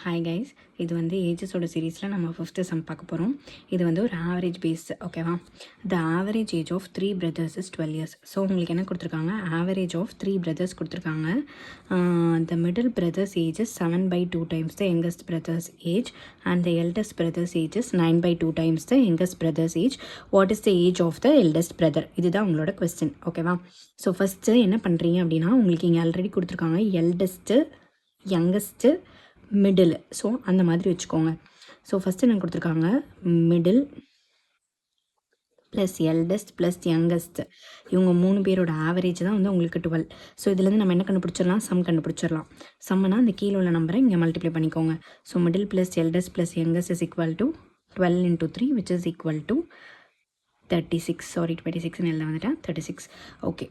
Hi guys, இது வந்து ஏஜஸோட சீரீஸில் நம்ம 5th சம் பார்க்க போகிறோம். இது வந்து ஒரு ஆவரேஜ் பேஸ், ஓகேவா? The average age of 3 brothers is 12 years. So உங்களுக்கு என்ன கொடுத்துருக்காங்க? ஆவரேஜ் ஆஃப் 3 brothers கொடுத்துருக்காங்க. The middle brother's age is 7/2 times the youngest brother's age and the eldest brother's age is 9/2 times the youngest brother's age. What is the age of the eldest brother? இதுதான் உங்களோட question, ஓகேவா? So first என்ன பண்ணுறீங்க அப்படின்னா, உங்களுக்கு இங்கே already கொடுத்துருக்காங்க எல்டஸ்ட்டு, youngest, middle. So அந்த மாதிரி வச்சுக்கோங்க. ஸோ ஃபஸ்ட்டு என்ன கொடுத்துருக்காங்க? Middle plus eldest plus youngest, இவங்க 3 பேரோட ஆவரேஜ் தான் வந்து உங்களுக்கு 12. ஸோ இதுலேருந்து நம்ம என்ன கண்டுபிடிச்சிடலாம்? சம் கண்டுபிடிச்சிடலாம். சம்முனா அந்த கீழே உள்ள நம்பரை இங்கே மல்டிப்ளை பண்ணிக்கோங்க. So middle plus eldest plus youngest is equal to 12 into 3 which is equal to 36. Sorry 26ன்னு எழுத வந்துட்டேன், 36. ஓகே,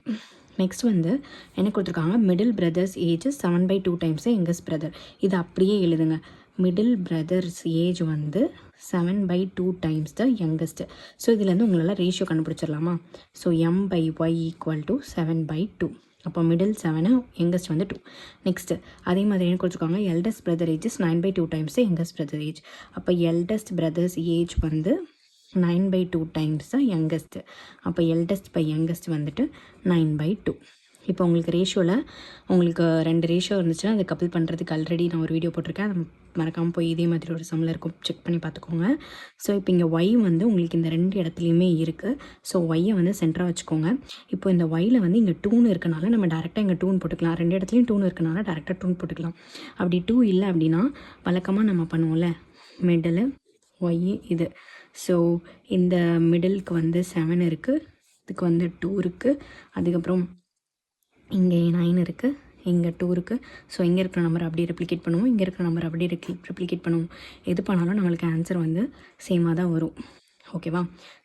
நெக்ஸ்ட் வந்து என்ன கொடுத்துருக்காங்க? Middle brother's age 7/2 times youngest brother. இது அப்படியே எழுதுங்க. மிடில் பிரதர்ஸ் ஏஜ் வந்து 7/2 times த யங்கஸ்ட். ஸோ இதுலேருந்து உங்களால் ரேஷியோ கண்டுபிடிச்சிடலாமா? So m/y equal to 7/2. அப்போ மிடில் 7, யங்கஸ்ட் வந்து 2. நெக்ஸ்ட்டு அதே மாதிரி என்ன கொடுத்துருக்காங்க? Eldest brother age 9/2 times the youngest brother age. அப்போ எல்டஸ்ட் பிரதர்ஸ் ஏஜ் வந்து 9/2 times த யங்கஸ்ட்டு. அப்போ எல்டஸ்ட் பை யங்கஸ்ட் வந்துட்டு 9/2. இப்போ உங்களுக்கு ரேஷியோவில் உங்களுக்கு 2 ரேஷியோ இருந்துச்சுன்னா அதை கப்பல் பண்ணுறதுக்கு ஆல்ரெடி நான் ஒரு வீடியோ போட்டிருக்கேன். அதை மறக்காமல் போய் இதே மாதிரி ஒரு சம்மில் இருக்கும், செக் பண்ணி பார்த்துக்கோங்க. ஸோ இப்போ இங்கே ஒய் வந்து உங்களுக்கு இந்த 2 இடத்துலையுமே இருக்குது. ஸோ ஒய்யை வந்து சென்டராக வச்சுக்கோங்க. இப்போ இந்த ஒய்யில் வந்து இங்கே 2ன்னு இருக்கனால நம்ம டேரெக்டாக இங்கே 2ன்னு போட்டுக்கலாம். 2 இடத்துலையும் 2ன்னு இருக்கனால டேரெக்டாக 2ன்னு போட்டுக்கலாம். அப்படி 2 இல்லை அப்படின்னா வழக்கமாக நம்ம பண்ணுவோம்ல, மிடில் ஒய் இது. ஸோ இந்த மிடிலுக்கு வந்து 7 இருக்குது, இதுக்கு வந்து 2 இருக்குது, அதுக்கப்புறம் இங்கே 9 இருக்குது, இங்கே 2 இருக்குது. ஸோ இங்கே இருக்கிற நம்பர் அப்படியே ரெப்ளிகேட் பண்ணுவோம், இங்கே இருக்கிற நம்பர் அப்படியே ரெப்ளிகேட் பண்ணுவோம். எது பண்ணாலும் நம்மளுக்கு ஆன்சர் வந்து சேமாக தான் வரும், ஓகேவா?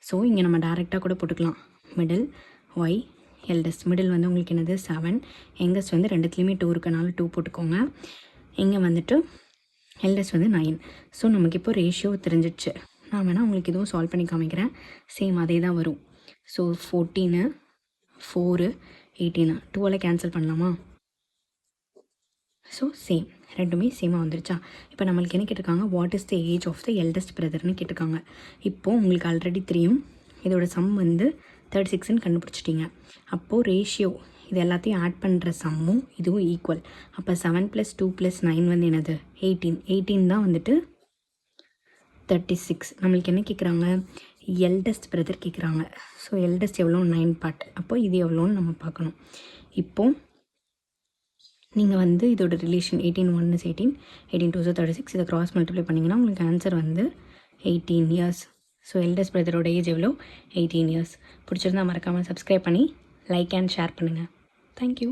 ஸோ இங்கே நம்ம டேரெக்டாக கூட போட்டுக்கலாம். Middle Y eldest. மிடில் வந்து உங்களுக்கு என்னது 7, யங்கஸ்ட் வந்து 2த்துலேயுமே 2 இருக்கனால 2 போட்டுக்கோங்க. இங்கே வந்துட்டு எல்டஸ்ட் வந்து 9. ஸோ நமக்கு இப்போ ரேஷியோ தெரிஞ்சிடுச்சு. நான் வேணால் உங்களுக்கு இதுவும் சால்வ் பண்ணி காமிக்கிறேன். சேம் அதே தான் வரும். ஸோ 14, 4, 18, 2 கேன்சல் பண்ணலாமா? ஸோ சேம், ரெண்டுமே சேமாக வந்துருச்சா? இப்போ நம்மளுக்கு என்ன கேட்டிருக்காங்க? What is the age of the eldest பிரதர்னு கேட்டிருக்காங்க. இப்போது உங்களுக்கு ஆல்ரெடி தெரியும், இதோட சம் வந்து 36ன்னு கண்டுபிடிச்சிட்டிங்க. அப்போது ரேஷியோ இது எல்லாத்தையும் ஆட் பண்ணுற சம்மும் இதுவும் ஈக்குவல். அப்போ 7 + 2 + 9 வந்து என்னது? 18. 18 தான் வந்துட்டு 36. நம்மளுக்கு என்ன கேட்குறாங்க? எல்டஸ்ட் பிரதர் கேட்குறாங்க. ஸோ எல்டஸ்ட் எவ்வளோ? 9 பார்ட். அப்போ இது எவ்வளோன்னு நம்ம பார்க்கணும். இப்போது நீங்கள் வந்து இதோட ரிலேஷன் 18 1 is 18, 18 2 is 36, இதை க்ராஸ் மல்டிப்ளை பண்ணிங்கன்னா உங்களுக்கு ஆன்சர் வந்து 18 years. ஸோ எல்டஸ்ட் பிரதரோட ஏஜ் எவ்வளோ? 18 years. பிடிச்சிருந்தா மறக்காமல் சப்ஸ்கிரைப் பண்ணி லைக் அண்ட் ஷேர் பண்ணுங்கள். தேங்க்யூ.